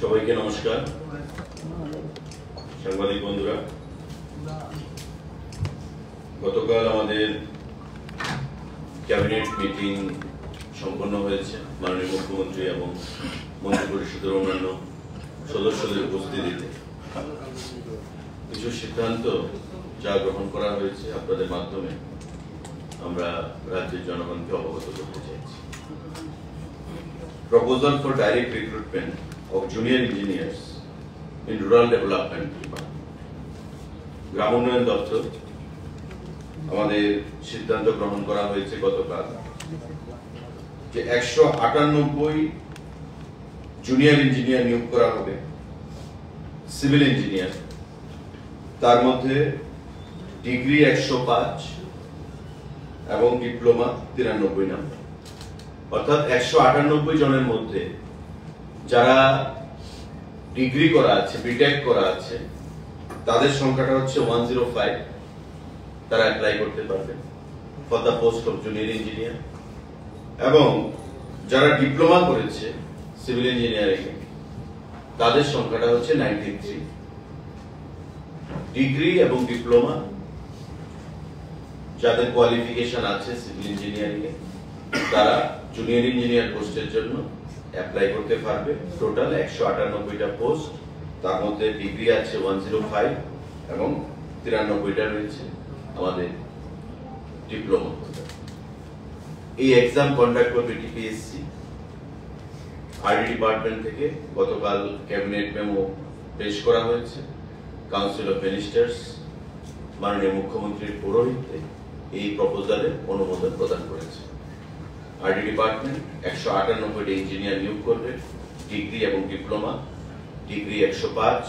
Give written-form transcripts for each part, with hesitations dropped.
সবাইকে নমস্কার। সাংবাদিক বন্ধুরা, গতকাল আমাদের ক্যাবিনেট মিটিং সম্পন্ন হয়েছে। মাননীয় মুখ্যমন্ত্রী এবং মন্ত্রিপরিষদের অন্যান্য সদস্যদের উপস্থিতিতে কিছু সিদ্ধান্ত যা গ্রহণ করা হয়েছে আপনাদের মাধ্যমে আমরা রাজ্যের জনগণকে অবগত করতে চাইছি। Proposal for direct recruitment of junior engineers in rural development department. গ্রাম উন্নয়ন দপ্তর আমাদের সিদ্ধান্ত গ্রহণ করা হয়েছে গতকাল যে 198 জুনিয়র ইঞ্জিনিয়ার নিয়োগ করা হবে, সিভিল ইঞ্জিনিয়ার। তার মধ্যে ডিগ্রি 105 এবং ডিপ্লোমা 93 নম্বর, অর্থাৎ 198 জনের মধ্যে যারা ডিগ্রি করা আছে, বিটেক করা আছে, তাদের সংখ্যাটা হচ্ছে 105। তারা অ্যাপ্লাই করতে পারবে for the post of junior engineer. এবং যারা ডিপ্লোমা করেছে সিভিল ইঞ্জিনিয়ারিং, তাদের সংখ্যাটা হচ্ছে 93। ডিগ্রি এবং ডিপ্লোমা যাদের কোয়ালিফিকেশন আছে সিভিল ইঞ্জিনিয়ারিং এ, তারা জুনিয়র ইঞ্জিনিয়ার পোস্টের জন্য অ্যাপ্লাই করতে পারবে। টোটাল 198টা পোস্ট, তার মধ্যে ডিগ্রি আছে 105 এবং 93টা রয়েছে আমাদের ডিপ্লোমা। এই এক্সাম কন্ডাক্ট করবে টিপিএসসি। আরডি ডিপার্টমেন্ট থেকে গতকাল ক্যাবিনেট মেমো পেশ করা হয়েছে। কাউন্সিল অফ মিনিস্টার্স মাননীয় মুখ্যমন্ত্রীর পৌরোহিত্যে এই প্রপোজালে অনুমোদন প্রদান করেছে। আরডি ডিপার্টমেন্ট 198টা ইঞ্জিনিয়ার নিয়োগ করবে, ডিগ্রি এবং ডিপ্লোমা। ডিগ্রি 105,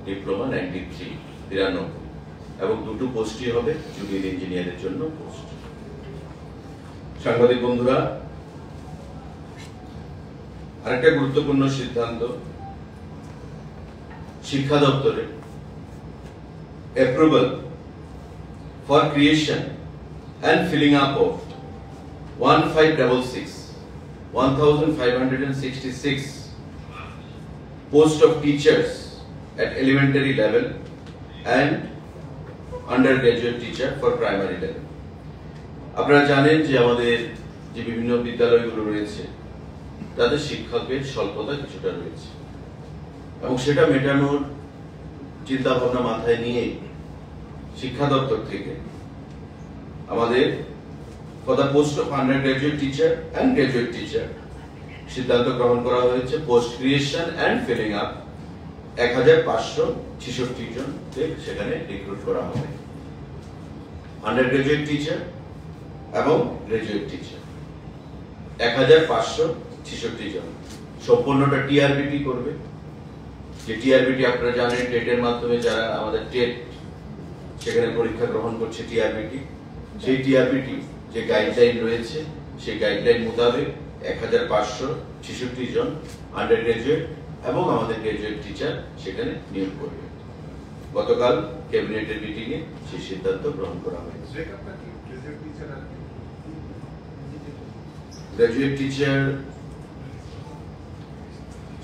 ডিপ্লোমা 93 এবং দুটো পোস্টই হবে জুনিয়র ইঞ্জিনিয়ারের জন্য পোস্ট। সাংবাদিক বন্ধুরা, আরেকটা গুরুত্বপূর্ণ সিদ্ধান্ত, শিক্ষা দপ্তরে approval for creation and filling up of 1566 post of teachers at elementary level and undergraduate teacher for primary level. আপনারা জানেন যে আমাদের যে বিভিন্ন বিদ্যালয়গুলো রয়েছে তাদের শিক্ষকের স্বল্পতা কিছুটা রয়েছে এবং সেটা মেটানোর চিন্তা ভাবনা মাথায় নিয়ে শিক্ষা দপ্তর থেকে আমাদের for the post of undergraduate teacher and graduate teacher সিদ্ধান্ত গ্রহণ করা হয়েছে। Post creation and filling up 1566 জনকে সেখানে রিক্রুট করা হবে, আন্ডারগ্রাজুয়েট টিচার এবং গ্রাজুয়েট টিচার 1566 জন। সম্পূর্ণটা টিআরবিটি করবে। যে টিআরবিটি আপনারা জানেন টেটের মাধ্যমে যারা আমাদের টেট সেখানে পরীক্ষা গ্রহণ করছে টিআরবিটি, সেই টিআরবিটি যে গাইডলাইন রয়েছে সেই গাইডলাইন মোতাবেক 1566 জন আন্ডার গ্রাজুয়েট এবং আমাদের গ্রাজুয়েট টিচার সেখানে নিয়োগ করবে। গতকাল ক্যাবিনেটের মিটিং এ সেই সিদ্ধান্ত গ্রহণ করা হয়েছে। গ্রাজুয়েট টিচার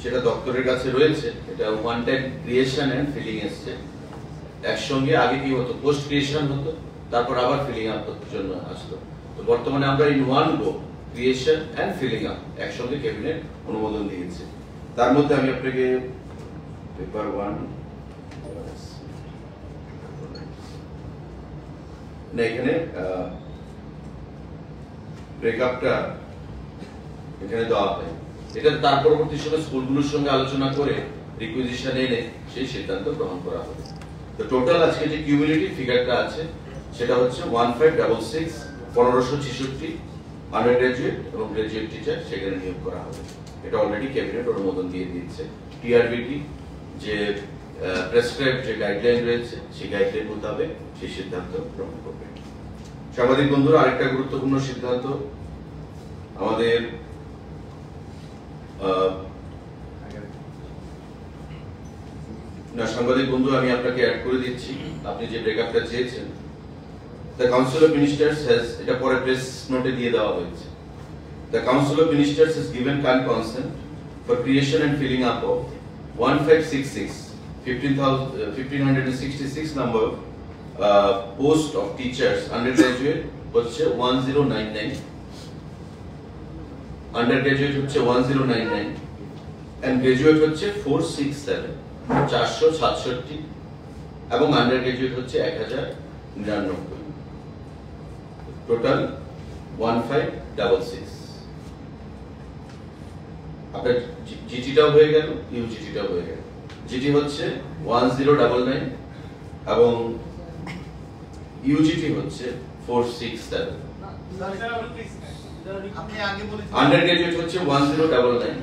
সেটা দপ্তরের কাছে রয়েছে। এটা one time creation and filling এসছে একসঙ্গে। আগে কি হতো, পোস্ট ক্রিয়েশন হতো, তারপর আবার ফিলিং আপ জন্য আসতো। তো বর্তমানে আমরা in one go creation and filling up একসঙ্গে ক্যাবিনেট অনুমোদন দিয়েছে। তার মধ্যে আমি আপনাকে পেপার 1 না, এখানে ব্রেকআপটা এখানে দেওয়া হয়। এটা তার পরবর্তী সময় স্কুলগুলোর সঙ্গে আলোচনা করে রিকুইজিশন এনে সেই সিদ্ধান্ত গ্রহণ করা হবে। তো টোটাল আজকে যে কিউমুলেটিভ ফিগারটা আছে সেটা হচ্ছে 1566 1566 আন্ডার গ্রাজুয়েট এবং গ্রাজুয়েট টিচার সেখানে নিয়োগ করা হবে। এটা অলরেডি ক্যাবিনেট অনুমোদন দিয়ে দিয়েছে। টিআরবিটি যে প্রেসক্রাইব যে গাইডলাইন রয়েছে সেই গাইডলাইন মোতাবেক সেই সিদ্ধান্ত গ্রহণ করবে। সাংবাদিক বন্ধুরা, আরেকটা গুরুত্বপূর্ণ সিদ্ধান্ত, আমাদের সাংবাদিক বন্ধু, আমি আপনাকে অ্যাড করে দিচ্ছি, আপনি যে ব্রেকআপটা চেয়েছেন, the council of ministers has, এটা পরে প্রেস নোটে দিয়ে দেওয়া হয়েছে, the council of ministers has given kind consent for creation and filling up of 1566 number post of teachers, undergraduate হচ্ছে 1099, undergraduate হচ্ছে 1099 and graduate হচ্ছে 467 এবং undergraduate হচ্ছে 1099, টোটাল 1566। আপনার জিটিটাও হয়ে গেল, ইউজিটিটাও হয়ে গেল। জিটি হচ্ছে 1099 এবং ইউজিটি হচ্ছে 467। আন্ডারগ্রেজুয়েট হচ্ছে 1099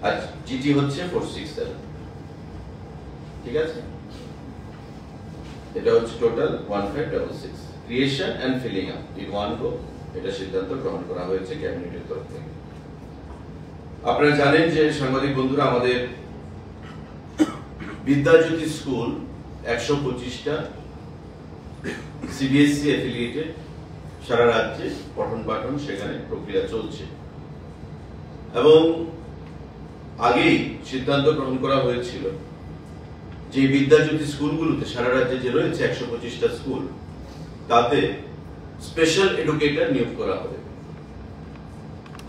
আর জিটি হচ্ছে 467। ঠিক আছে, এটা হচ্ছে total 1566। Creation and filling up in one go, এটা সিদ্ধান্ত গ্রহণ করা হয়েছে ক্যাবিনেটের তরফ থেকে। আপনারা জানেন যে সাংবাদিক বন্ধুরা, আমাদের বিদ্যাজ্যোতি স্কুল 125টা সিবিএসসি অ্যাফিলিয়েটেড, সারা রাজ্যে পঠন পাঠন সেখানে প্রক্রিয়া চলছে এবং আগেই সিদ্ধান্ত গ্রহণ করা হয়েছিল যে বিদ্যাজ্যোতি স্কুলগুলোতে সারা রাজ্যে যে রয়েছে 125টা স্কুল, তাতে স্পেশাল এডুকেটর নিয়োগ করা হবে।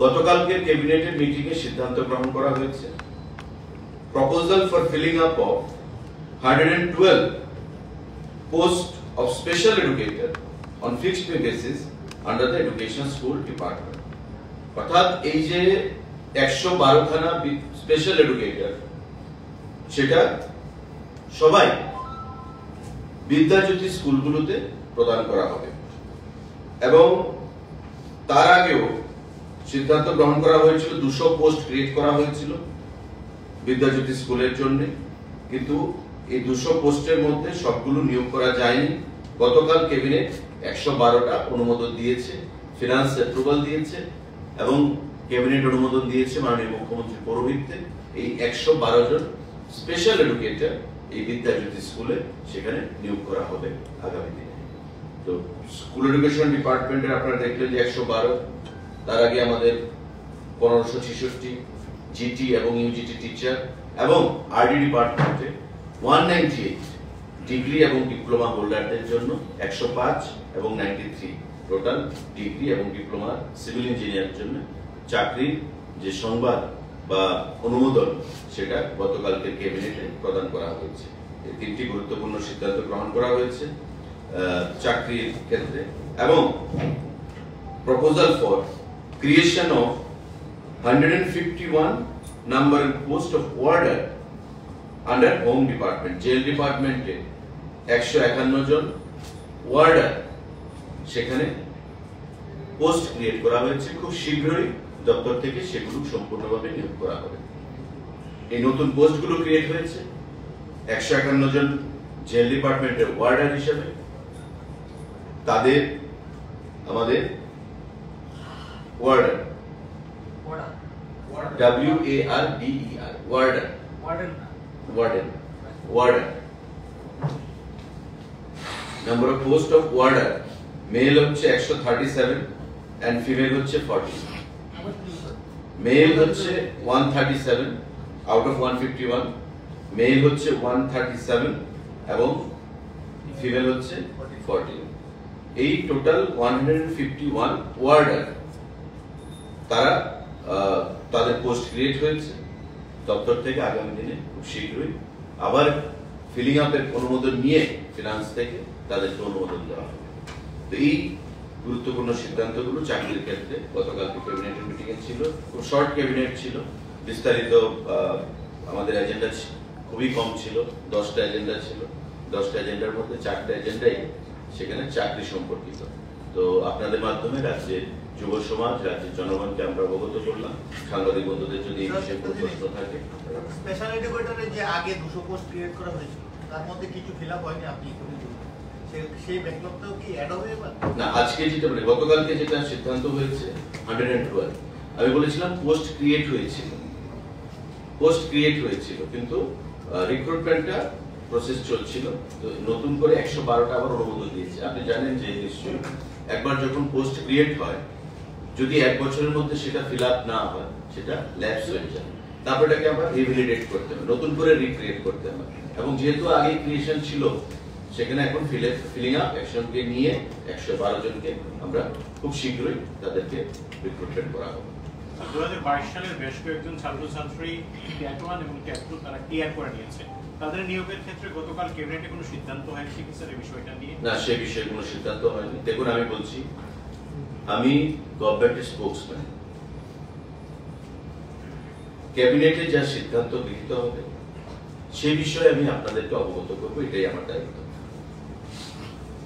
গতকালকে ক্যাবিনেটের মিটিং এ সিদ্ধান্ত গ্রহণ করা হয়েছে proposal for filling up of 112 post of special educator on fixed pay basis under the education school department. অর্থাৎ এই যে 112 খানা স্পেশাল এডুকেটর, সেটা সবাই বিদ্যাজ্যোতি স্কুলগুলোতে প্রদান করা হবে এবং তার আগেও সিদ্ধান্ত গ্রহণ করা হয়েছিল 200 পোস্ট ক্রিয়েট করা হয়েছিল বিদ্যাজ্যোতি স্কুলের জন্য, কিন্তু এই 200 পোস্টের মধ্যে সবগুলো নিয়োগ করা যায়নি। গতকাল ক্যাবিনেট 112টা অনুমোদন দিয়েছে, ফিনান্স অ্যাপ্রুভাল দিয়েছে এবং ক্যাবিনেট অনুমোদন দিয়েছে মাননীয় মুখ্যমন্ত্রীর পৌরোহিত্যে এই 112 জন স্পেশাল এডুকেটর এই বিদ্যাজ্যোতি স্কুলে সেখানে নিয়োগ করা হবে আগামী দিনে। তো স্কুল এডুকেশন ডিপার্টমেন্টের আপনারা দেখলেন যে 112, তার আগে আমাদের 1566 জিটি এবং ইউজিটি টিচার এবং আরডি ডিপার্টমেন্টে 198 ডিগ্রি এবং ডিপ্লোমা হোল্ডারদের জন্য 105 এবং 93 টোটাল ডিগ্রি এবং ডিপ্লোমা সিভিল ইঞ্জিনিয়ারের জন্য চাকরির যে সংবাদ বা অনুমোদন, সেটা গতকালকে ক্যাবিনেটে প্রদান করা হয়েছে। এই তিনটি গুরুত্বপূর্ণ সিদ্ধান্ত গ্রহণ করা হয়েছে চাকরির ক্ষেত্রে এবং proposal for creation of 151 number post of warder under home department, jail department A 151 John order সেখানে পোস্ট ক্রিয়েট করা হয়েছে। খুব শীঘ্রই দপ্তর থেকে সেগুলো সম্পূর্ণভাবে নিয়োগ করা হবে। এই নতুন পোস্টগুলো ক্রিয়েট হয়েছে 151 জন জেল ডিপার্টমেন্টের ওয়ার্ডার হিসেবে, তাদের আমাদের warder WARDER warder number of post of warder male হচ্ছে 137 এন্ড ফিমেল হচ্ছে 40। মেল হচ্ছে 137 আউট অফ 151, মেল হচ্ছে 137 এবং ফিমেল হচ্ছে 40। এই টোটাল 151 ওয়ার্ডার তারা তাদের পোস্ট ক্রিয়েট হয়েছে দপ্তর থেকে। আগামী দিনে খুব শীঘ্রই আবার ফিলিং আপের অনুমোদন নিয়ে ফিনান্স থেকে তাদেরকে অনুমোদন দেওয়া হবে। তো এই গুরুত্বপূর্ণ সিদ্ধান্তগুলো চাকরির ক্ষেত্রে গতকালকে ক্যাবিনেটের মিটিং এ ছিল। খুব শর্ট ক্যাবিনেট ছিল, বিস্তারিত আমাদের এজেন্ডা খুবই কম ছিল, 10টা এজেন্ডা ছিল। 10টা এজেন্ডার মধ্যে 4টা এজেন্ডাই সেখানে চাকরি সম্পর্কিত। তো আপনাদের মাধ্যমে রাজ্যের যুব সমাজ, রাজ্যের জনগণকে আমরা অবগত করলাম। সাংবাদিক বন্ধুদের যদি এই বিষয়ে কোনো প্রশ্ন থাকে। স্পেশাল এডুকেটরের যে আগে 200 পোস্ট ক্রিয়েট করা হয়েছিল, তার মধ্যে কিছু ফিল আপ হয়নি, আপনি সেই ব্যাকলগটাও কি অ্যাড হবে এবার? না, আজকে যেটা বলে গতকালকে যেটা সিদ্ধান্ত হয়েছে 112, আমি বলেছিলাম পোস্ট ক্রিয়েট হয়েছিল কিন্তু রিক্রুটমেন্টটা প্রসেস চলছিল, তো নতুন করে 112টা আবার অনুমোদন দিয়েছে। আপনি জানেন যে নিশ্চয়ই একবার যখন পোস্ট ক্রিয়েট হয়, যদি 1 বছরের মধ্যে সেটা ফিল আপ না হয়, সেটা ল্যাপস হয়ে যায়, তারপর এটাকে আবার রিভ্যালিডেট করতে হবে, নতুন করে রিক্রিয়েট করতে হবে। এবং যেহেতু আগে ক্রিয়েশন ছিল, সেখানে এখন ফিলিং আপ অ্যাকশনকে নিয়ে 112 জনকে আমরা খুব শীঘ্রই তাদেরকে রিক্রুটমেন্ট করা হবে। 2022 সালের বেশ কয়েকজন ছাত্রছাত্রী ক্যাট 1 এবং ক্যাট 2 তারা ক্লিয়ার করে নিয়েছে। তাদের নিয়োগের ক্ষেত্রে গতকাল ক্যাবিনেটে কোনো সিদ্ধান্ত হয়নি কি স্যার এই বিষয়টা নিয়ে? না, সে বিষয়ে কোনো সিদ্ধান্ত হয়নি। দেখুন, আমি বলছি, আমি গভর্নমেন্টের স্পোকসম্যান। ক্যাবিনেটে যা সিদ্ধান্ত গৃহীত হবে সেই বিষয়ে আমি আপনাদেরকে অবগত করবো, এটাই আমার দায়িত্ব।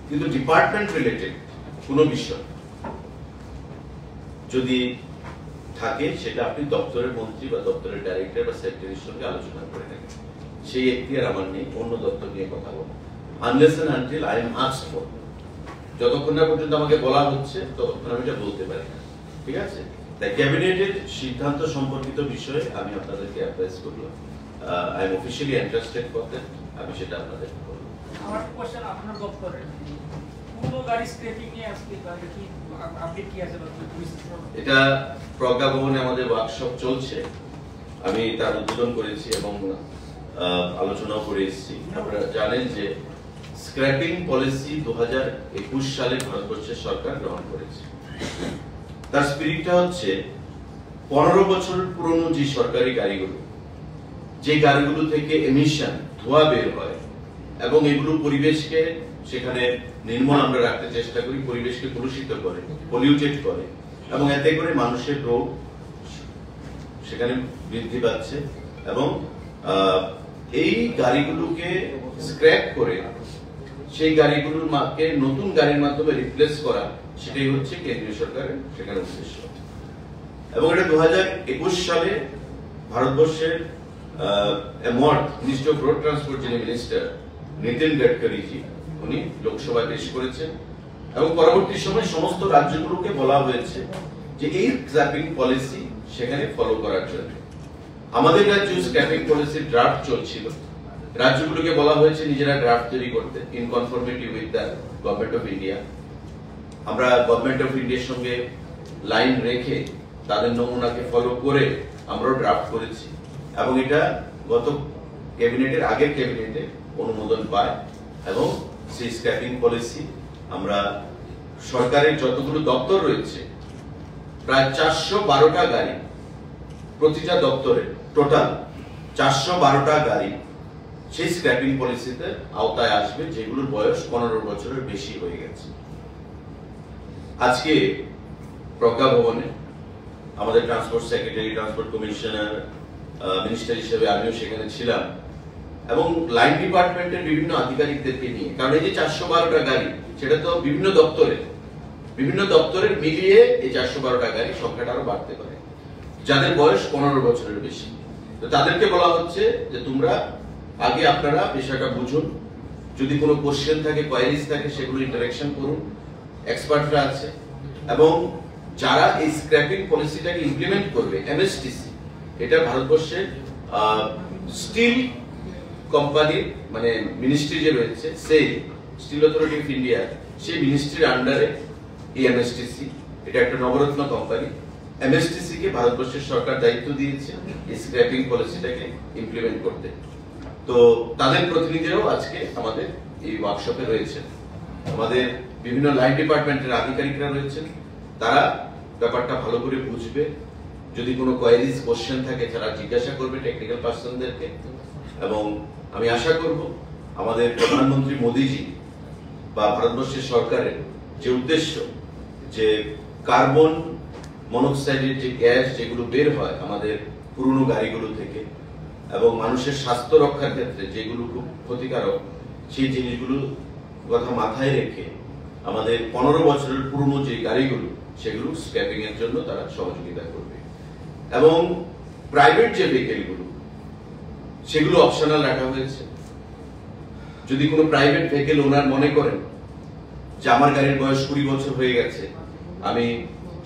কিন্তু ডিপার্টমেন্ট রিলেটেড কোনো বিষয় যদি থাকে, সেটা আপনি দপ্তরের মন্ত্রী বা দপ্তরের ডাইরেক্টর বা সেক্রেটারির সঙ্গে আলোচনা করে নেবেন। সেই এখতিয়ার আমার নেই অন্য দপ্তর নিয়ে কথা বলবো, unless and until I am asked for. যতক্ষণ না পর্যন্ত আমাকে বলা হচ্ছে ততক্ষণ আমি এটা বলতে পারি না, ঠিক আছে? তাই ক্যাবিনেটের সিদ্ধান্ত সম্পর্কিত বিষয়ে আমি আপনাদেরকে অ্যাডভাইস করলাম। I am officially interested for that, আমি সেটা আপনাদেরকে বলবো। আমার কোশ্চেন আপনার দপ্তরে পুরো গাড়ি স্ক্র্যাপিং নিয়ে আজকে কি আপডেট কি আছে? এটা প্রজ্ঞা ভবনে আমাদের ওয়ার্কশপ চলছে, আমি তার উদ্বোধন করেছি এবং আলোচনাও করে এসেছি। আপনারা জানেন যে স্ক্র্যাপিং পলিসি 2021 সালে ভারতবর্ষের সরকার গ্রহণ করেছে। তার স্পিরিটটা হচ্ছে 15 বছর পুরনো যে সরকারি গাড়িগুলো, যে গাড়িগুলো থেকে এমিশন ধোঁয়া বের হয় এবং এগুলো পরিবেশকে সেখানে নির্মল আমরা রাখতে চেষ্টা করি, পরিবেশকে কলুষিত করে, পলিউটেড করে, এবং এতে করে মানুষের রোগ সেখানে বৃদ্ধি পাচ্ছে। এবং এই গাড়িগুলোকে স্ক্র্যাপ করে সেই গাড়িগুলোর মাকে নতুন গাড়ির মাধ্যমে রিপ্লেস করা, সেটাই হচ্ছে কেন্দ্রীয় সরকারের সেখানে উদ্দেশ্য। এবং এটা 2021 সালে ভারতবর্ষের মিনিস্টার অফ রোড ট্রান্সপোর্ট, যিনি মিনিস্টার নীতিন গডকরি জি, উনি লোকসভায় পেশ করেছেন। এবং পরবর্তী সময় সমস্ত রাজ্যগুলোকে বলা হয়েছে যে এই স্ক্র্যাপিং পলিসি সেখানে ফলো করার জন্য। আমাদের রাজ্য স্ক্র্যাপিং পলিসির ড্রাফট চলছিল, রাজ্যগুলোকে বলা হয়েছে নিজেরা ড্রাফট তৈরি করতে, in conformity with the government of India. আমরা গভর্নমেন্ট অফ ইন্ডিয়ার সঙ্গে লাইন রেখে তাদের নমুনাকে ফলো করে আমরাও ড্রাফট করেছি এবং এটা গত ক্যাবিনেটের আগের ক্যাবিনেটে অনুমোদন পায়। এবং সেই স্ক্র্যাপিং পলিসি আমরা সরকারের যতগুলো দপ্তর রয়েছে, প্রায় 412টা গাড়ি, প্রতিটা দপ্তরে টোটাল 412টা গাড়ি সেই স্ক্র্যাপিং পলিসিতে আওতায় আসবে, যেগুলোর বয়স 15 বছরের বেশি হয়ে গেছে। আজকে প্রজ্ঞা ভবনে আমাদের transport secretary, transport commissioner, minister হিসেবে আমিও সেখানে ছিলাম, এবং লাইন ডিপার্টমেন্টের বিভিন্ন আধিকারিকদেরকে নিয়ে, কারণ এই যে 412টা গাড়ি, সেটা তো বিভিন্ন দপ্তরের মিলিয়ে এই 412টা গাড়ি সংখ্যাটা আরো বাড়তে পারে, যাদের বয়স 15 বছরের বেশি। তো তাদেরকে বলা হচ্ছে যে তোমরা আগে আপনারা বিষয়টা বুঝুন, যদি কোনো কোশ্চেন থাকে, কোয়ারিজ থাকে, সেগুলো ইন্টারেকশন করুন, এক্সপার্টরা আছে। এবং যারা এই স্ক্র্যাপিং পলিসিটাকে ইমপ্লিমেন্ট করবে, এমএসটিসি, এটা ভারতবর্ষের স্টিল কোম্পানির মানে মিনিস্ট্রি যে রয়েছে, সেই স্টিল অথরিটি অফ ইন্ডিয়া, সেই মিনিস্ট্রির আন্ডারে এই এমএসটিসি, এটা একটা নবরত্ন কোম্পানি। এমএসটিসি কে ভারতবর্ষের সরকার দায়িত্ব দিয়েছে এই স্ক্র্যাপিং পলিসিটাকে ইমপ্লিমেন্ট করতে। তো তাদের প্রতিনিধিরাও আজকে আমাদের এই ওয়ার্কশপে রয়েছেন, আমাদের বিভিন্ন লাইন ডিপার্টমেন্টের আধিকারিকরা রয়েছেন, তারা ব্যাপারটা ভালো করে বুঝবে। যদি কোনো কোয়ারিজ, কোশ্চেন থাকে, তারা জিজ্ঞাসা করবে টেকনিক্যাল পার্সনদেরকে। এবং আমি আশা করব আমাদের প্রধানমন্ত্রী মোদীজি বা ভারতবর্ষের সরকারের যে উদ্দেশ্য, যে কার্বন মনোক্সাইডের যে গ্যাস যেগুলো বের হয় আমাদের পুরনো গাড়িগুলো থেকে, এবং মানুষের স্বাস্থ্য রক্ষার ক্ষেত্রে যেগুলো খুব ক্ষতিকারক, সেই জিনিসগুলো কথা মাথায় রেখে আমাদের 15 বছরের পুরনো যে গাড়িগুলো, সেগুলো স্ক্র্যাপিং এর জন্য তারা সহযোগিতা করবে। এবং প্রাইভেট যে ভেহিকেলগুলো, সেগুলো অপশনাল রাখা হয়েছে। যদি কোনো প্রাইভেট ভেহিকেল ওনার মনে করেন যে আমার গাড়ির বয়স 20 বছর হয়ে গেছে, আমি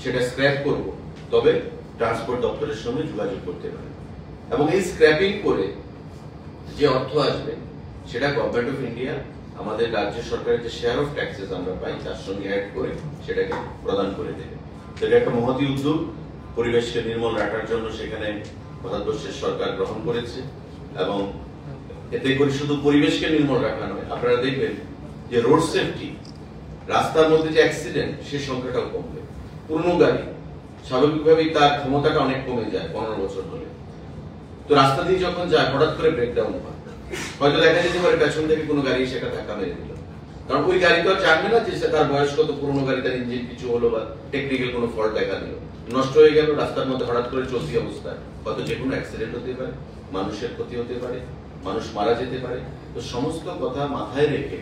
সেটা স্ক্র্যাপ করব, তবে ট্রান্সপোর্ট দপ্তরের সঙ্গে যোগাযোগ করতে পারে। এবং এই স্ক্র্যাপিং করে যে অর্থ আসবে সেটা গভর্নমেন্ট অফ ইন্ডিয়া আমাদের রাজ্য সরকারের যে শেয়ার অফ ট্যাক্সেস আমরা পাই তার সঙ্গে অ্যাড করে সেটাকে প্রদান করে দেবে। এটা একটা মহতী উদ্যোগ, পরিবেশকে নির্মল রাখার জন্য সেখানে ভারতবর্ষের সরকার গ্রহণ করেছে। এবং এতে করে শুধু পরিবেশকে নির্মল রাখা নয়, আপনারা দেখবেন যে রোড সেফটি, রাস্তার মধ্যে যে অ্যাক্সিডেন্ট সে সংখ্যাটাও কমবে। পুরনো গাড়ি স্বাভাবিকভাবেই তার ক্ষমতাটা অনেক কমে যায় 15 বছর হলে, তো রাস্তা দিয়ে যখন যায় হঠাৎ করে ব্রেকডাউন হয়, হয়তো দেখা যেতে পারে পেছন থেকে কোনো গাড়ি সেটা ধাক্কা মেরে দিল, কারণ ওই গাড়ি তো আর জানবে না যে তার বয়স কত, পুরনো গাড়ি, তার ইঞ্জিন কিছু হলো বা টেকনিক্যাল কোনো ফল্ট দেখা দিল, নষ্ট হয়ে গেল রাস্তার মধ্যে হঠাৎ করে চলতি অবস্থায়, হয়তো যে কোনো অ্যাক্সিডেন্ট হতে পারে, মানুষের ক্ষতি হতে পারে, মানুষ মারা যেতে পারে। তো সমস্ত কথা মাথায় রেখে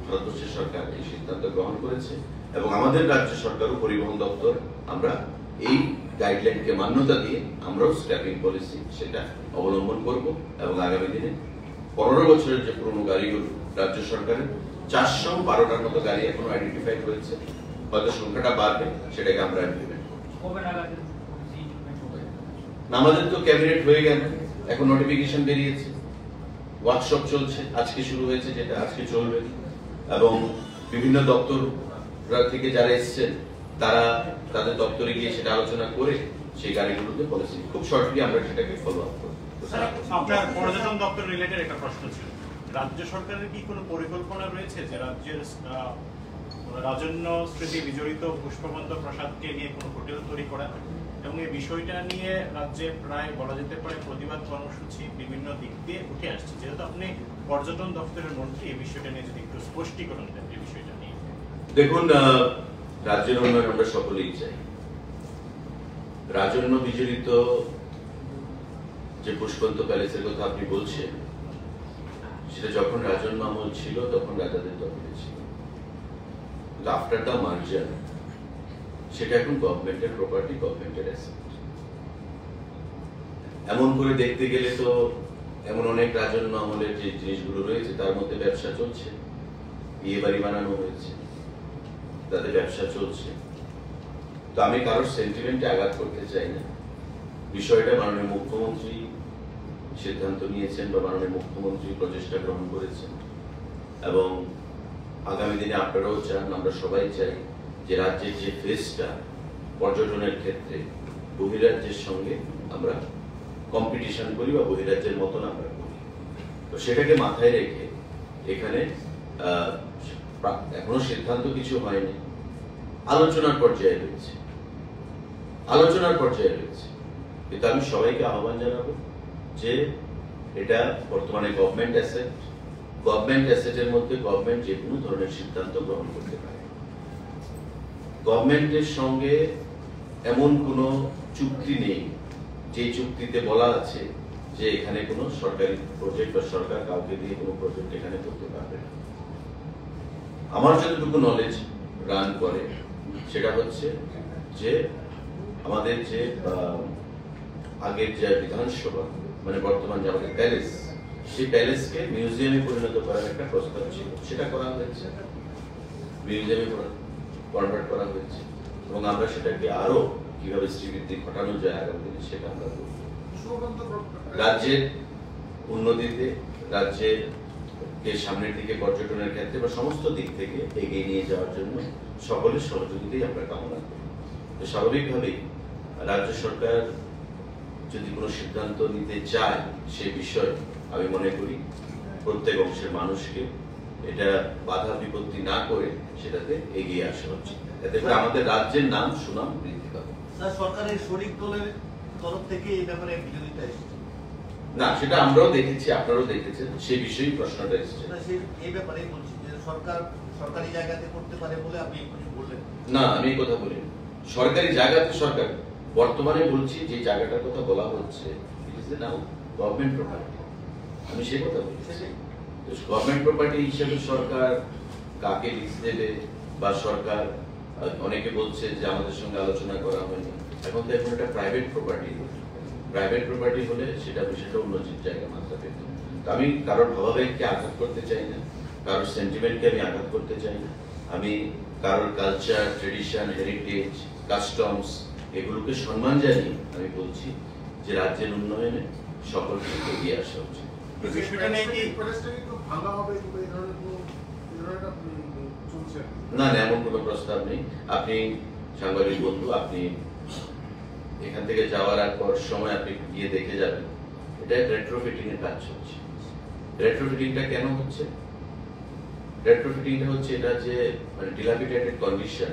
ভারতবর্ষের সরকার এই সিদ্ধান্ত গ্রহণ করেছে এবং আমাদের রাজ্য সরকার ও পরিবহন দপ্তর আমরা এই গাইডলাইনকে মান্যতা দিয়ে আমরাও স্ক্র্যাপিং পলিসি সেটা অবলম্বন করব এবং আগামী দিনে 15 বছরের যে পুরনো গাড়িগুলো রাজ্য সরকারের 412টার মতো গাড়ি এখনো আইডেন্টিফাই হয়েছে, হয়তো সংখ্যাটা বাড়বে, সেটাকে আমরা ইমপ্লিমেন্ট করব। আমাদের তো ক্যাবিনেট হয়ে গেল, এখন নোটিফিকেশন বেরিয়েছে, ওয়ার্কশপ চলছে, আজকে শুরু হয়েছে, যেটা আজকে চলবে, এবং বিভিন্ন দপ্তর থেকে যারা এসছেন তারা তাদের দপ্তরে গিয়ে সেটা আলোচনা করে সেই গাড়িগুলোতে পলিসি খুব শর্টলি আমরা সেটাকে ফলো আপ করব। আপনার পর্যটন দপ্তর রিলেটেড একটা প্রশ্ন ছিল, রাজ্য সরকারের কি কোনো পরিকল্পনা রয়েছে যে রাজ্যের রাজন্য স্মৃতি বিজড়িত পুষ্পবন্ত প্রাসাদকে নিয়ে কোনো হোটেল তৈরি করা, এবং এই বিষয়টা নিয়ে রাজ্যে প্রায় বলা যেতে পারে প্রতিবাদ কর্মসূচি বিভিন্ন দিক দিয়ে উঠে আসছে, যেহেতু আপনি পর্যটন দপ্তরের মন্ত্রী, এই বিষয়টা নিয়ে যদি একটু স্পষ্টীকরণ দেন এই বিষয়টা নিয়ে। দেখুন, রাজ্যের উন্নয়ন আমরা সকলেই চাই। রাজন্য বিজড়িত যে পুষ্পবন্ত প্যালেসের কথা আপনি বলছেন, সেটা যখন রাজন্য আমল ছিল তখন রাজাদের দখলে ছিল, কিন্তু আফটার দ্য মার্জার সেটা এখন গভর্নমেন্টের প্রপার্টি, গভর্নমেন্টের অ্যাসেট। এমন করে দেখতে গেলে তো এমন অনেক রাজন্য আমলের যে জিনিসগুলো রয়েছে তার মধ্যে ব্যবসা চলছে, বিয়ে বাড়ি বানানো হয়েছে, তাদের ব্যবসা চলছে। তো আমি কারোর সেন্টিমেন্টে আঘাত করতে চাই না। বিষয়টা মাননীয় মুখ্যমন্ত্রী সিদ্ধান্ত নিয়েছেন বা মাননীয় মুখ্যমন্ত্রী প্রচেষ্টা গ্রহণ করেছেন, এবং আগামী দিনে আপনারাও চান, আমরা সবাই চাই যে রাজ্যের যে ফেসটা পর্যটনের ক্ষেত্রে বহিরাজ্যের সঙ্গে আমরা কম্পিটিশন করি বা বহিরাজ্যের মতন আমরা করি। তো সেটাকে মাথায় রেখে এখানে এখনো সিদ্ধান্ত কিছু হয়নি, আলোচনার পর্যায়ে রয়েছে, কিন্তু আমি সবাইকে আহ্বান জানাবো যে এটা বর্তমানে গভর্নমেন্ট অ্যাসেট, গভর্নমেন্ট অ্যাসেটের মধ্যে গভর্নমেন্ট যে কোনো ধরনের সিদ্ধান্ত গ্রহণ করতে পারে। গভর্নমেন্টের সঙ্গে এমন কোনো চুক্তি নেই যে চুক্তিতে বলা আছে যে এখানে কোনো সরকারি প্রজেক্ট বা সরকার কাউকে দিয়ে কোনো প্রজেক্ট এখানে করতে পারবে না। আমার যতটুকু নলেজ রান করে সেটা হচ্ছে যে আমাদের যে আগের যে বিধানসভা, মানে বর্তমান যে আমাদের প্যালেস, সেই প্যালেসকে মিউজিয়ামে পরিণত করার একটা প্রস্তাব ছিল, সেটা করা হয়েছে, মিউজিয়ামে কনভার্ট করা হয়েছে, এবং আমরা সেটাকে আরো কিভাবে শ্রীবৃদ্ধি ঘটানো যায় আগামী দিনে সেটা আমরা করব। রাজ্যের উন্নতিতে, রাজ্যের সামনের দিকে পর্যটনের ক্ষেত্রে বা সমস্ত দিক থেকে এগিয়ে নিয়ে যাওয়ার জন্য সকলের সহযোগিতাই আমরা কামনা করি। তো স্বাভাবিকভাবেই রাজ্য সরকার যদি কোনো সিদ্ধান্ত নিতে চায় সে বিষয়ে আমি মনে করি প্রত্যেক অংশের মানুষকে এটা বাধা বিপত্তি না করে সেটাতে এগিয়ে আসা উচিত, এতে করে আমাদের রাজ্যের নাম সুনাম বৃদ্ধি পাবে। সরকারের শরিক দলের তরফ থেকে এই ব্যাপারে বিরোধিতা এসেছে না, সেটা আমরাও দেখেছি, আপনারাও দেখেছেন, সেই বিষয়েই প্রশ্নটা এসেছে। এই ব্যাপারেই বলছি যে সরকার সরকারি জায়গাতে করতে পারে বলে আপনি বললেন। না, আমি এই কথা বলি সরকারি জায়গাতে সরকার, বর্তমানে বলছি যে জায়গাটার কথা বলা হচ্ছে it is now government property, আমি সে কথা বলছি। গভর্নমেন্ট প্রপার্টি হিসেবে সরকার কাকে লিজ দেবে বা সরকার, অনেকে বলছে যে আমাদের সঙ্গে আলোচনা করা হয়নি, এখন তো এখন একটা প্রাইভেট প্রপার্টি, প্রাইভেট প্রপার্টি হলে সেটা বিষয়টা অন্য জায়গা মাত্রা পেত। আমি কারোর ভাবাবেগকে আঘাত করতে চাই না, কারোর সেন্টিমেন্টকে আমি আঘাত করতে চাই না, আমি কারোর কালচার, ট্রেডিশন, হেরিটেজ, কাস্টমস এগুলোকে সম্মান জানিয়ে আমি বলছি যে রাজ্যের উন্নয়নে সকলকে এগিয়ে আসা উচিত। বিষয়টা নিয়ে কি না না, এমন কোনো প্রস্তাব নেই। আপনি সাংবাদিক বন্ধু, আপনি এখান থেকে যাওয়ার আর পর সময় আপনি গিয়ে দেখে যাবেন, এটা রেট্রোফিটিং এর কাজ চলছে। রেট্রোফিটিংটা কেন হচ্ছে? রেট্রোফিটিংটা হচ্ছে এটা যে মানে ডিলাপিটেটেড কন্ডিশন,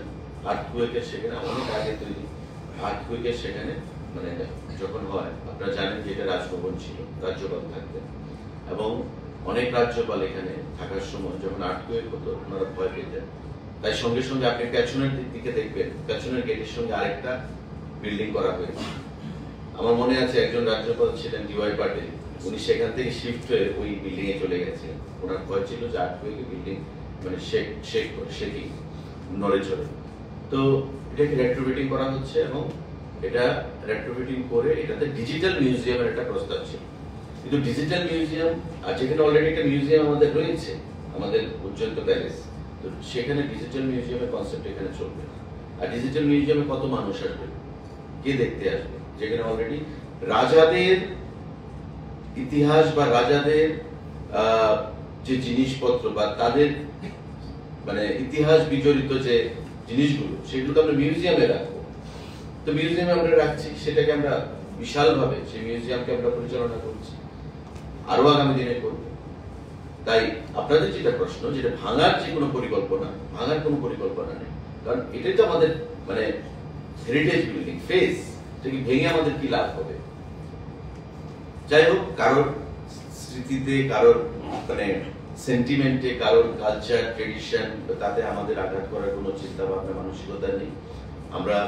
আর্থকুয়েকের সেখানে অনেক আগে তৈরি, আর্থকুয়েকের সেখানে মানে যখন হয়, আপনারা জানেন যে এটা রাজভবন ছিল, রাজ্যপাল থাকতেন, এবং অনেক রাজ্যপাল এখানে থাকার সময় যখন আর্থকুয়েক হতো ওনারা ভয় পেতেন। তাই সঙ্গে সঙ্গে আপনি পেছনের দিকে দেখবেন, পেছনের গেটের সঙ্গে আরেকটা বিল্ডিং করা হয়েছে। আমার মনে আছে একজন রাজ্যপাল ছিলেন DY পাটিল, উনি সেখান থেকে শিফট হয়ে ওই বিল্ডিং এ চলে গেছেন। ওনার ভয় ছিল যে আর্থকুয়েকে বিল্ডিং মানে শেকিং নড়ে চড়ে। তো এটাকে রেট্রোফিটিং করা হচ্ছে, এবং এটা রেট্রোফিটিং করে এটাতে ডিজিটাল মিউজিয়ামের একটা প্রস্তাব ছিল। কিন্তু ডিজিটাল মিউজিয়াম, আর যেখানে অলরেডি একটা মিউজিয়াম আমাদের রয়েছে, আমাদের উজ্জয়ন্ত প্যালেস, তো সেখানে ডিজিটাল মিউজিয়ামের কনসেপ্ট এখানে চলবে না। আর ডিজিটাল মিউজিয়ামে কত মানুষ আসবে, কে দেখতে আসবে, যেখানে অলরেডি রাজাদের ইতিহাস বা রাজাদের যে জিনিসপত্র বা তাদের মানে ইতিহাস বিজড়িত যে জিনিসগুলো, সেগুলো আমরা মিউজিয়ামে রাখবো। তো মিউজিয়ামে আমরা রাখছি, সেটাকে আমরা বিশালভাবে সেই মিউজিয়ামকে আমরা পরিচালনা করছি, আরো আগামী দিনে করব। তাই আপনাদের যেটা প্রশ্ন, যেটা ভাঙার যে কোনো পরিকল্পনা, ভাঙার কোনো পরিকল্পনা নেই, কারণ এটাই তো আমাদের মানে হেরিটেজ বিল্ডিং ফেস, এটাকে ভেঙে আমাদের কি লাভ হবে? যাই হোক, কারোর স্মৃতিতে, কারোর মানে সেন্টিমেন্টে, কারোর কালচার, ট্রেডিশন, তাতে আমাদের আঘাত করার কোনো চিন্তা ভাবনা, মানসিকতা নেই। আমরা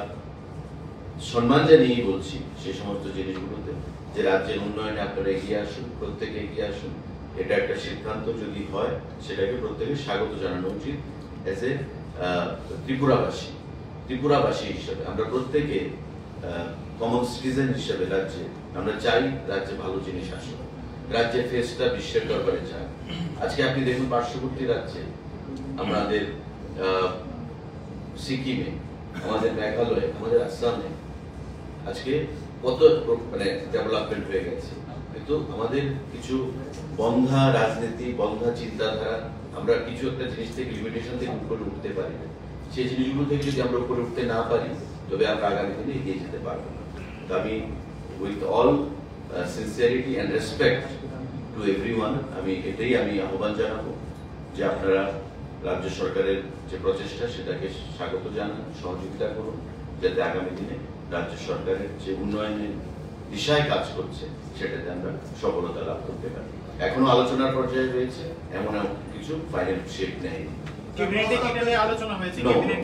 সম্মান জানিয়েই বলছি সেই সমস্ত জিনিসগুলোতে যে রাজ্যের উন্নয়নে আপনারা এগিয়ে আসুন, প্রত্যেকে এগিয়ে আসুন। এটা একটা সিদ্ধান্ত যদি হয়, সেটাকে প্রত্যেকে স্বাগত জানানো উচিত। এজ এ ত্রিপুরাবাসী হিসেবে আমরা প্রত্যেকে কমন সিটিজেন হিসেবে রাজ্যে আমরা চাই রাজ্যে ভালো জিনিস আসুক, রাজ্যের ফেসটা বিশ্বের দরবারে চায়। আজকে আপনি দেখুন পার্শ্ববর্তী রাজ্যে, আমাদের সিকিমে, আমাদের মেঘালয়ে, আমাদের আসামে আজকে কত মানে ডেভেলপমেন্ট হয়ে গেছে। কিন্তু আমাদের কিছু বন্ধা রাজনীতি, বন্ধা চিন্তাধারা, আমরা কিছু একটা জিনিস থেকে লিমিটেশন থেকে উপরে উঠতে পারি না। সেই জিনিসগুলো থেকে যদি আমরা উপরে উঠতে না পারি, তবে আমরা আগামী দিনে এগিয়ে যেতে পারবো না। তো আমি with all sincerity and respect to everyone, আমি এটাই আহ্বান জানাবো যে আপনারা রাজ্য সরকারের যে প্রচেষ্টা, সেটাকে স্বাগত জানান, সহযোগিতা করুন, যাতে আগামী দিনে রাজ্য সরকারের যে উন্নয়নের দিশায় কাজ করছে, সেটাতে আমরা সফলতা লাভ করতে পারি। এখনো আলোচনার পর্যায়ে রয়েছে, এমন কিছু ফাইনাল শেপ নেয়নি। ক্যাবিনেটে কি নিয়ে আলোচনা হয়েছে?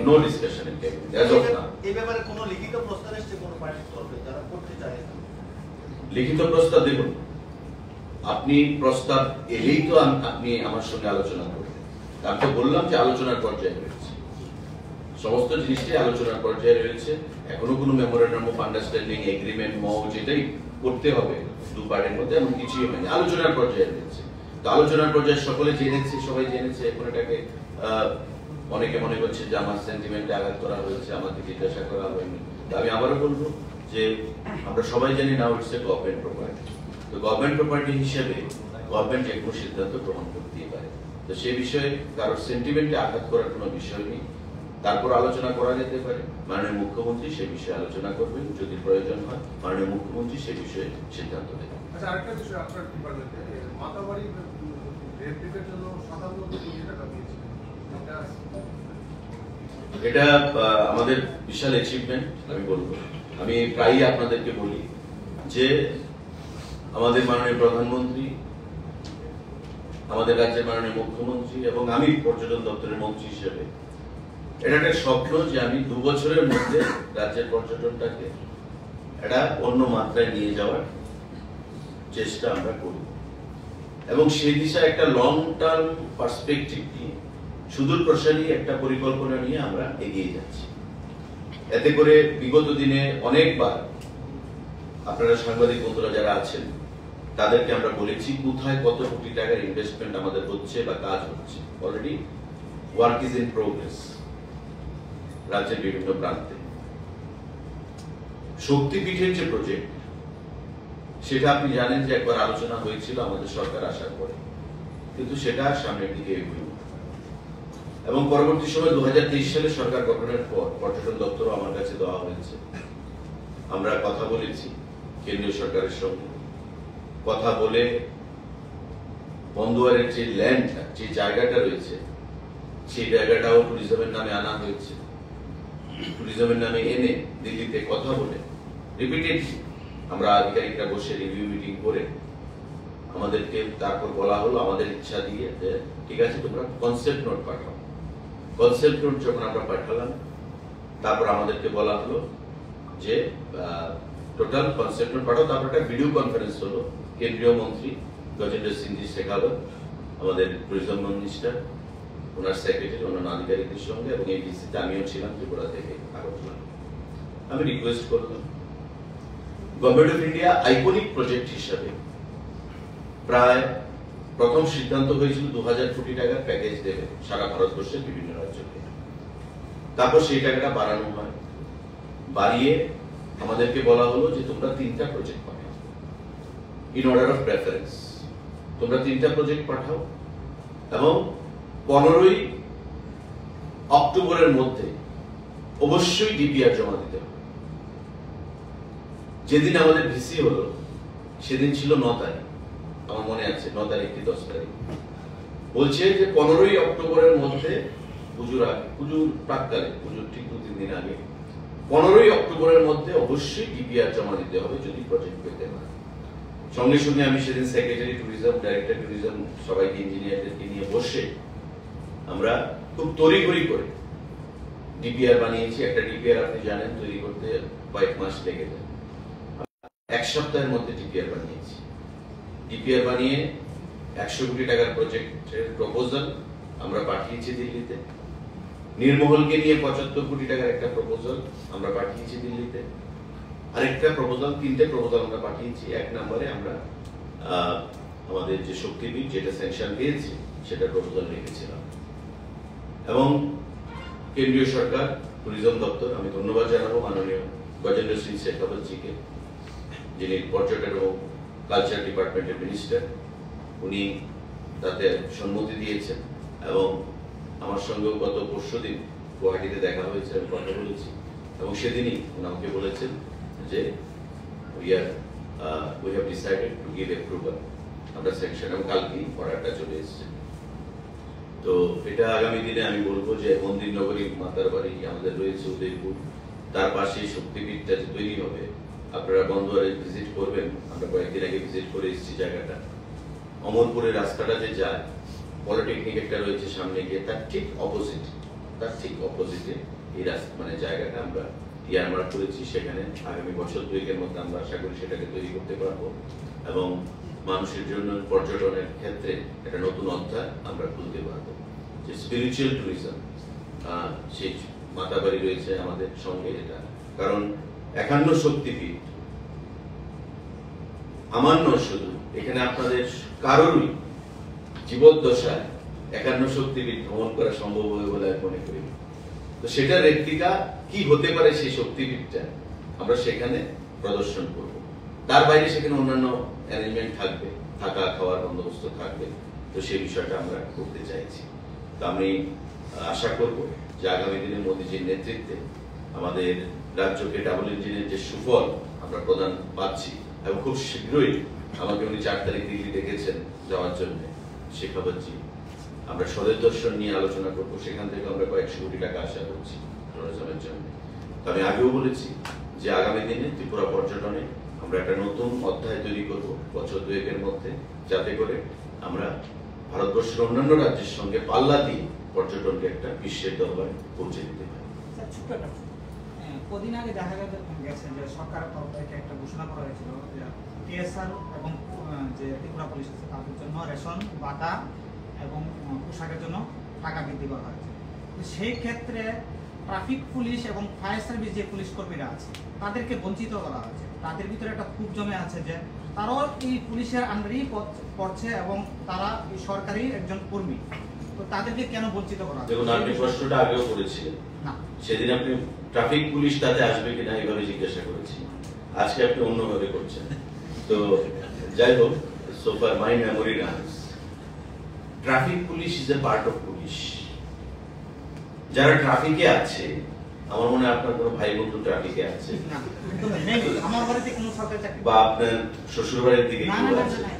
No discussion in cabinet as of now. এই ব্যাপারে কোনো লিখিত প্রস্তাব এসেছে কোনো পার্টির তরফে যারা করতে চায়? লিখিত প্রস্তাব দেখুন, আপনি প্রস্তাব এলেই তো আপনি আমার সঙ্গে আলোচনা করবেন। আমি তো বললাম যে আলোচনার পর্যায়ে রয়েছে, সমস্ত জিনিসটাই আলোচনার পর্যায়ে রয়েছে। এখনো কোনো মেমোরেন্ডাম অফ আন্ডারস্ট্যান্ডিং, এগ্রিমেন্ট, মও যেটাই করতে হবে দু পার্টির মধ্যে, এমন কিছুই হয়নি, আলোচনার পর্যায়ে রয়েছে। তো আলোচনার পর্যায়ে সকলে জেনেছে, সবাই জেনেছে। এখন এটাকে অনেকে মনে করছে যে আমার সেন্টিমেন্টে আঘাত করা হয়েছে, আমাকে জিজ্ঞাসা করা হয়নি। তো আমি আবারও বলবো যে আমরা সবাই জানি now it's a government property. তো গভর্নমেন্ট প্রপার্টি হিসেবে গভর্নমেন্ট যে কোনো সিদ্ধান্ত গ্রহণ করতেই পারে। তো সে বিষয়ে কারোর সেন্টিমেন্টে আঘাত করার কোনো বিষয় নেই। তারপর আলোচনা করা যেতে পারে, মাননীয় মুখ্যমন্ত্রী সে বিষয়ে আলোচনা করবেন, যদি প্রয়োজন হয় মাননীয় মুখ্যমন্ত্রী সে বিষয়ে সিদ্ধান্ত নেবেন। আচ্ছা, আরেকটা বিষয়, আপনার ডিপার্টমেন্টে মাতাবাড়ি রেপ্লিকের জন্য 57 কোটি টাকা দিয়েছে, এটা আমাদের বিশাল অ্যাচিভমেন্ট আমি বলবো। আমি প্রায়ই আপনাদেরকে বলি যে আমাদের মাননীয় প্রধানমন্ত্রী, আমাদের রাজ্যের মাননীয় মুখ্যমন্ত্রী এবং আমি পর্যটন দপ্তরের মন্ত্রী হিসেবে এটা একটা স্বপ্ন যে আমি 2 বছরের মধ্যে রাজ্যের পর্যটনটাকে একটা অন্য মাত্রায় নিয়ে যাওয়ার চেষ্টা আমরা করি, এবং সেই দিশায় একটা লং টার্ম পার্সপেক্টিভ নিয়ে, সুদূর প্রসারী একটা পরিকল্পনা নিয়ে আমরা এগিয়ে যাচ্ছি। এতে করে বিগত দিনে অনেকবার আপনারা সাংবাদিক বন্ধুরা যারা আছেন তাদেরকে আমরা বলেছি কোথায় কত কোটি টাকার ইনভেস্টমেন্ট আমাদের হচ্ছে বা কাজ হচ্ছে। Already work is in progress রাজ্যের বিভিন্ন প্রান্তে। শক্তিপীঠের যে প্রজেক্ট, সেটা আপনি জানেন যে একবার আলোচনা হয়েছিল আমাদের সরকার আসার পরে, কিন্তু সেটা সামনের দিকে এগোয় এবং পরবর্তী সময় 2023 সালে সরকার গঠনের পর পর্যটন দপ্তরও আমার কাছে দেওয়া হয়েছে। আমরা কথা বলেছি কেন্দ্রীয় সরকারের সঙ্গে, কথা বলে বন্দোয়ারের যে ল্যান্ড, যে জায়গাটা রয়েছে, সেই জায়গাটাও ট্যুরিজমের নামে আনা হয়েছে। ট্যুরিজমের নামে এনে দিল্লিতে কথা বলে রিপিটেডলি আমরা আধিকারিকরা বসে রিভিউ মিটিং করে আমাদেরকে তারপর বলা হলো আমাদের ইচ্ছা দিয়ে যে ঠিক আছে তোমরা কনসেপ্ট নোট পাঠাও। কনসেপ্ট নোট যখন আমরা পাঠালাম, তারপর আমাদেরকে বলা হলো যে টোটাল কনসেপ্ট নোট পাঠাও। তারপর একটা ভিডিও কনফারেন্স হলো, কেন্দ্রীয় মন্ত্রী গজেন্দ্র সিং জি শেখাওয়াত, আমাদের ট্যুরিজম মিনিস্টার, ওনার সেক্রেটারি, অন্যান্য আধিকারিকদের সঙ্গে, এবং এই ডিসিতে আমিও ছিলাম ত্রিপুরা থেকে আগরতলা। আমি রিকোয়েস্ট করলাম government of India iconic project হিসাবে প্রায় প্রথম সিদ্ধান্ত হয়েছিল 2000 কোটি টাকার প্যাকেজ দেবে সারা ভারতবর্ষের বিভিন্ন রাজ্যকে। তারপর সেই টাকাটা বাড়ানো হয়, বাড়িয়ে আমাদেরকে বলা হলো যে তোমরা 3টা project Pathao in order of preference. তোমরা 3টা প্রজেক্ট পাঠাও এবং 15ই অক্টোবরের মধ্যে অবশ্যই ডিপিআর জমা দিতে হবে। যেদিন আমাদের ভিসি হলো সেদিন ছিল 9 তারিখ, আমার মনে আছে 9 তারিখ কি 10 তারিখ। বলছে যে 15ই অক্টোবরের মধ্যে, পুজোর আগে, পুজোর প্রাককালে, পুজোর ঠিক 2-3 দিন আগে 15ই অক্টোবরের মধ্যে অবশ্যই ডিপিআর জমা দিতে হবে যদি প্রজেক্ট পেতে হয়। সঙ্গে সঙ্গে আমি সেদিন সেক্রেটারি ট্যুরিজম, ডাইরেক্টর ট্যুরিজম, সবাইকে ইঞ্জিনিয়ারদেরকে নিয়ে বসে আমরা খুব তড়িঘড়ি করে ডিপিআর বানিয়েছি। একটা ডিপিআর আপনি জানেন তৈরি করতে কয়েক মাস লেগে যায়, 1 সপ্তাহের মধ্যে ডিপিআর বানিয়েছি। ডিপিআর বানিয়ে 100 কোটি টাকার প্রজেক্টের প্রপোজাল আমরা পাঠিয়েছি দিল্লিতে। নির্মহলকে নিয়ে 75 কোটি টাকার একটা প্রপোজাল আমরা পাঠিয়েছি দিল্লিতে। আরেকটা প্রপোজাল, 3টে প্রপোজাল আমরা পাঠিয়েছি। 1 নম্বরে আমরা আমাদের যে শক্তিপীঠ যেটা স্যাংশন পেয়েছে সেটা প্রপোজাল রেখেছিলাম। এবং কেন্দ্রীয় সরকার ট্যুরিজম দপ্তর, আমি ধন্যবাদ জানাবো মাননীয় গজেন্দ্র সিং শেখাওয়াত জিকে, যিনি পর্যটন এবং কালচার ডিপার্টমেন্টের মিনিস্টার। উনি তাতে সম্মতি দিয়েছেন এবং আমার সঙ্গেও গত পরশুদিন গুয়াহাটিতে দেখা হয়েছে, আমি কথা বলেছি এবং সেদিনই উনি আমাকে বলেছেন যে we have decided to give approval, আমরা স্যাংশন, এবং কালকেই অর্ডারটা চলে এসেছে। তো এটা আগামী দিনে আমি বলবো যে মন্দির নগরী মাতার বাড়ি আমাদের রয়েছে উদয়পুর, তার পাশে শক্তিপীঠটা যে তৈরি হবে, আপনারা বন্দরে ভিজিট করবেন। আমরা কয়েকদিন আগে ভিজিট করে এসেছি জায়গাটা। অমরপুরের রাস্তাটা যে যায়, পলিটেকনিক একটা রয়েছে সামনে গিয়ে, তার ঠিক অপোজিটে এই রাস্তা, মানে জায়গাটা আমরা ইয়ারমার্ক করেছি। সেখানে আগামী বছর 2-এর মধ্যে আমরা আশা করি সেটাকে তৈরি করতে পারবো এবং মানুষের জন্য পর্যটনের ক্ষেত্রে একটা নতুন অধ্যায় আমরা খুলতে পারবো। যে স্পিরিচুয়াল ট্যুরিজম, সেই মাতাবাড়ি রয়েছে আমাদের সঙ্গে, এটা কারণ 51 শক্তিপীঠ আমার নয় শুধু, এখানে আপনাদের কারোরই জীবদ্দশায় 51 শক্তিপীঠ ভ্রমণ করা সম্ভব হবে বলে আমি মনে করি। তো সেটা রেপ্লিকা কি হতে পারে সেই শক্তিপীঠটা আমরা সেখানে প্রদর্শন করব। তার বাইরে সেখানে অন্যান্য অ্যারেঞ্জমেন্ট থাকবে, থাকা খাওয়ার বন্দোবস্ত থাকবে। তো সেই বিষয়টা আমরা করতে চাইছি। তো আমি আশা করব যে আগামী দিনে মোদীজির নেতৃত্বে আমাদের রাজ্যকে ডাবল ইঞ্জিনের যে সুফল আমরা প্রদান পাচ্ছি, এবং খুব শীঘ্রই আমাকে উনি 4 তারিখ দিল্লি ডেকেছেন যাওয়ার জন্য শেখাওয়াতজি, আমরা স্বদেশ দর্শন নিয়ে আলোচনা করবো। সেখান থেকে আমরা কয়েকশো কোটি টাকা আশা করছি ট্যুরিজমের জন্য। আমি আগেও বলেছি যে আগামী দিনে ত্রিপুরা পর্যটনে আমরা একটা নতুন অধ্যায় তৈরি করব বছর 2-এর মধ্যে, যাতে করে আমরা ভারতবর্ষের অন্যান্য রাজ্যের সঙ্গে পাল্লা দিয়ে পর্যটনকে একটা বিশ্বের দরবারে পৌঁছে দিতে পারি। কদিন আগে দেখা গেছে যে সরকারের তরফ থেকে একটা ঘোষণা করা হয়েছিল যে টিএসআর এবং যে ত্রিপুরা পুলিশ আছে তাদের জন্য রেশন, বাটা এবং পোশাকের জন্য টাকা বৃদ্ধি করা হয়েছে। সেই ক্ষেত্রে ট্রাফিক পুলিশ এবং ফায়ার সার্ভিস যে পুলিশ কর্মীরা আছে তাদেরকে বঞ্চিত করা হয়েছে। তাদের ভিতরে একটা ক্ষোভ জমে আছে যে তারাও এই পুলিশের আন্ডারেই পড়ছে এবং তারা সরকারি একজন কর্মী। তো তাদেরকে কেন বঞ্চিত করা হচ্ছে? দেখুন, আপনি প্রশ্নটা আগেও করেছিলেন, না, সেদিন আপনি ট্রাফিক পুলিশ তাতে আসবে কিনা এইভাবে জিজ্ঞাসা করেছি, আজকে আপনি অন্যভাবে করছেন। তো যাই হোক, so far my memory runs, traffic police is a part of police. যারা ট্রাফিকে আছে, আমার মনে হয় আপনার কোনো ভাই বন্ধু ট্রাফিকে আছে, না, নেই, আমার বাড়িতে কোনো সরকারি চাকরি বা আপনার শ্বশুর বাড়ির দিকে না, কেউ না, না, আছে, না,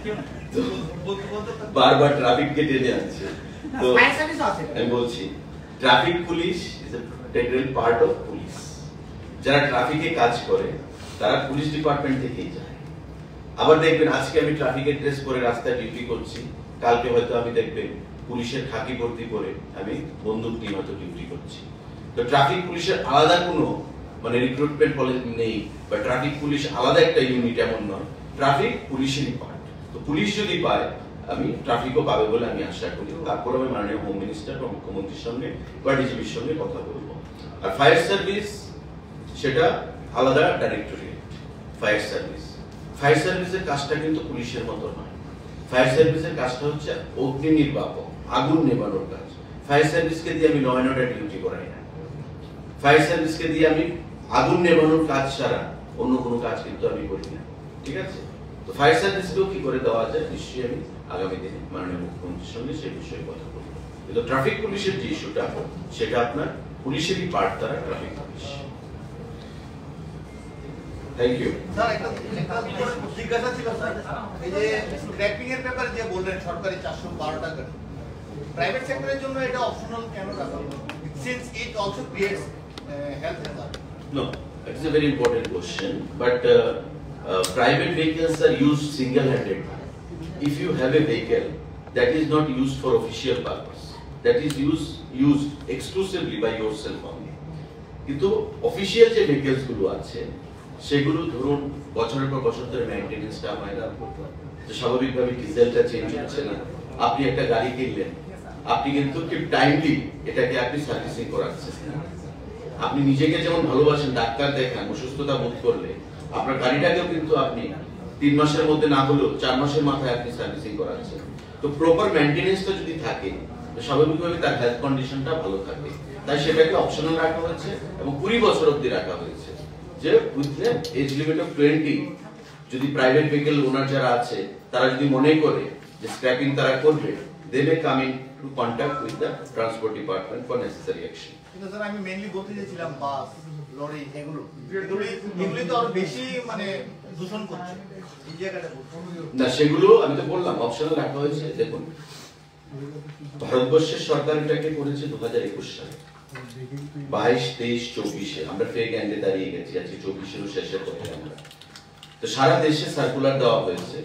কেউ না। তো বারবার ট্রাফিককে টেনে আনছে। তো ফায়ার সার্ভিসও আছে। আমি বলছি, traffic police is a integral part of police. যারা ট্রাফিকে কাজ করে তারা পুলিশ ডিপার্টমেন্ট থেকেই যায়। আবার দেখবেন, আজকে আমি ট্রাফিকের ড্রেস পরে রাস্তায় ডিউটি করছি, কালকে হয়তো আমি দেখবেন পুলিশের খাকি ভর্তি করে আমি বন্দুক নিয়ে হয়তো ডিউটি করছি। তো ট্রাফিক পুলিশের আলাদা কোনো মানে রিক্রুটমেন্ট পলিসি নেই, বা ট্রাফিক পুলিশ আলাদা একটা ইউনিট এমন নয়, ট্রাফিক পুলিশেরই পার্ট। তো পুলিশ যদি পায়, আমি ট্রাফিকও পাবে বলে আমি আশা করি। তারপর আমি মাননীয় হোম মিনিস্টার বা মুখ্যমন্ত্রীর সঙ্গে বা ডিজিপির সঙ্গে কথা বলবো। আর ফায়ার সার্ভিস, সেটা আলাদা ডাইরেক্টরেট। ফায়ার সার্ভিসের কাজটা কিন্তু পুলিশের মতো নয়। ফায়ার সার্ভিসের কাজটা হচ্ছে অগ্নি নির্বাপক, আগুন নেভানোর কাজ। ফায়ার সার্ভিসকে দিয়ে আমি ল অ্যান্ড অর্ডার ডিউটি করাই না। ফায়ার সার্ভিসকে দিয়ে আমি আগুন নেভানোর কাজ ছাড়া অন্য কোনো কাজ কিন্তু আমি করি না, ঠিক আছে? তো ফায়ার সার্ভিসকেও কি করে দেওয়া যায়, নিশ্চয়ই আমি আগামী দিনে মাননীয় মুখ্যমন্ত্রীর সঙ্গে সেই বিষয়ে কথা বলবো। কিন্তু ট্রাফিক পুলিশের যে ইস্যুটা, সেটা আপনার পুলিশেরই পার্ট, তারা traffic police. Thank you. Sir, একটা জিজ্ঞাসা ছিল স্যার, এই যে স্ক্র্যাপিং এর ব্যাপারে যে বললেন সরকারি 412 টাকা, প্রাইভেট সেক্টরের জন্য এটা অপশনাল কেন রাখা হলো? Since it also creates health Hazard. No, it is a very important question, but private vehicles are used single-handedly. If you have a vehicle that is not used for official purpose, that is used exclusively by yourself only. কিন্তু official যে vehicles গুলো আছে, সেগুলো ধরুন বছরের পর বছর ধরে মেইনটেনেন্সটা আমায় দাম করতে হয়। তো স্বাভাবিকভাবে ডিজেলটা চেঞ্জ হচ্ছে না। আপনি একটা গাড়ি কিনলেন, আপনি কিন্তু খুব টাইমলি এটাকে আপনি সার্ভিসিং করাচ্ছেন। আপনি নিজেকে যেমন ভালোবাসেন, ডাক্তার দেখান, অসুস্থতা বোধ করলে আপনার গাড়িটাকেও কিন্তু আপনি 3 মাসের মধ্যে না হলেও 4 মাসের মাথায় আপনি সার্ভিসিং করাচ্ছেন। তো প্রপার মেইনটেনেন্সটা যদি থাকে, তো স্বাভাবিকভাবে তার হেলথ কন্ডিশনটা ভালো থাকে। তাই সেটাকে অপশনাল রাখা হয়েছে এবং 20 বছর অবধি রাখা হয়েছে, যে বুঝলে এজ লিমিট অফ 20 যদি প্রাইভেট ভেহিকল ওনার যারা আছে, তারা যদি মনে করে যে স্ক্র্যাপিং তারা করবে, they may come in to contact with the transport department for necessary action. কিন্তু স্যার, আমি মেইনলি বলতে চাইছিলাম বাস, লরি, এগুলি তো আরো বেশি মানে দূষণ করছে এই জায়গাটা। না, সেগুলো আমি তো বললাম অপশনাল রাখা হয়েছে। দেখুন, ভারতবর্ষের সরকার এটাকে করেছে 2021 সালে, 22, 23, 24-এ আমরা ফেক এন্ডে দাঁড়িয়ে গেছি, আজকে 24-এরও শেষের পথে আমরা। তো সারা দেশে সার্কুলার দেওয়া হয়েছে,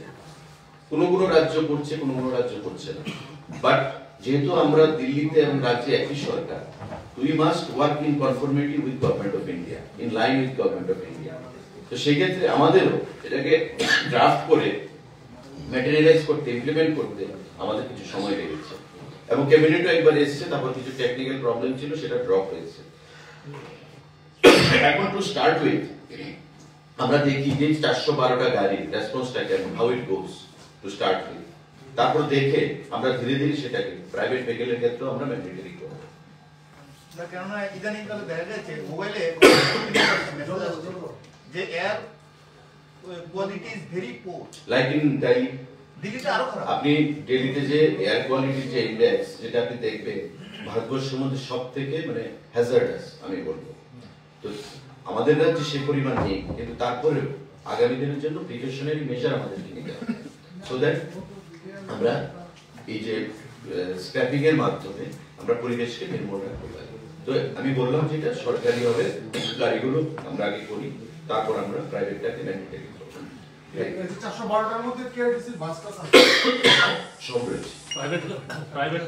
কোন কোন রাজ্য করছে, কোন কোন রাজ্য করছে না। বাট যেহেতু আমরা দিল্লিতে এবং রাজ্যে একই সরকার, we must work in conformity with Government of India, in line with Government of India. তো সেই ক্ষেত্রে আমাদেরও এটাকে ড্রাফট করে ম্যাটেরিয়ালাইজ করতে, ইমপ্লিমেন্ট করতে আমাদের কিছু সময় লেগেছে, এবং ক্যাবিনেটও একবার এসেছে, তারপর কিছু টেকনিক্যাল প্রবলেম ছিল, সেটা ড্রপ হয়েছে। এখন টু স্টার্ট উইথ, আমরা দেখি যে 412টা গাড়ি রেসপন্সটা কেমন, how it goes to start with. তারপর দেখে আমরা ধীরে ধীরে সেটাকে প্রাইভেট ভেহিকলের ক্ষেত্রেও আমরা ম্যান্ডেটরি করব। না, কেননা ইদানিং কালে দেখা যাচ্ছে মোবাইলে যে air quality is very poor, like in Delhi. দিল্লিতে আরো খারাপ। আপনি দিল্লিতে যে এয়ার কোয়ালিটির যে ইন্ডেক্স, যেটা আপনি দেখবেন ভারতবর্ষের মধ্যে সব থেকে মানে হ্যাজার্ডাস আমি বলবো। তো আমাদের রাজ্যে সেই পরিমাণ নেই, কিন্তু তারপরেও আগামী দিনের জন্য প্রিকশনারি মেজার আমাদেরকে নিতে হবে, সো দ্যাট আমরা এই যে স্ক্র্যাপিং এর মাধ্যমে আমরা পরিবেশকে নির্মূল রাখতে পারি। তো আমি বললাম যেটা সরকারি হবে গাড়িগুলো আমরা আগে করি, তারপর আমরা প্রাইভেটটাকে ম্যান্ডেটরি করব। 412টার মধ্যে কেআরটিসি বাস কাজ সব রয়েছে। প্রাইভেট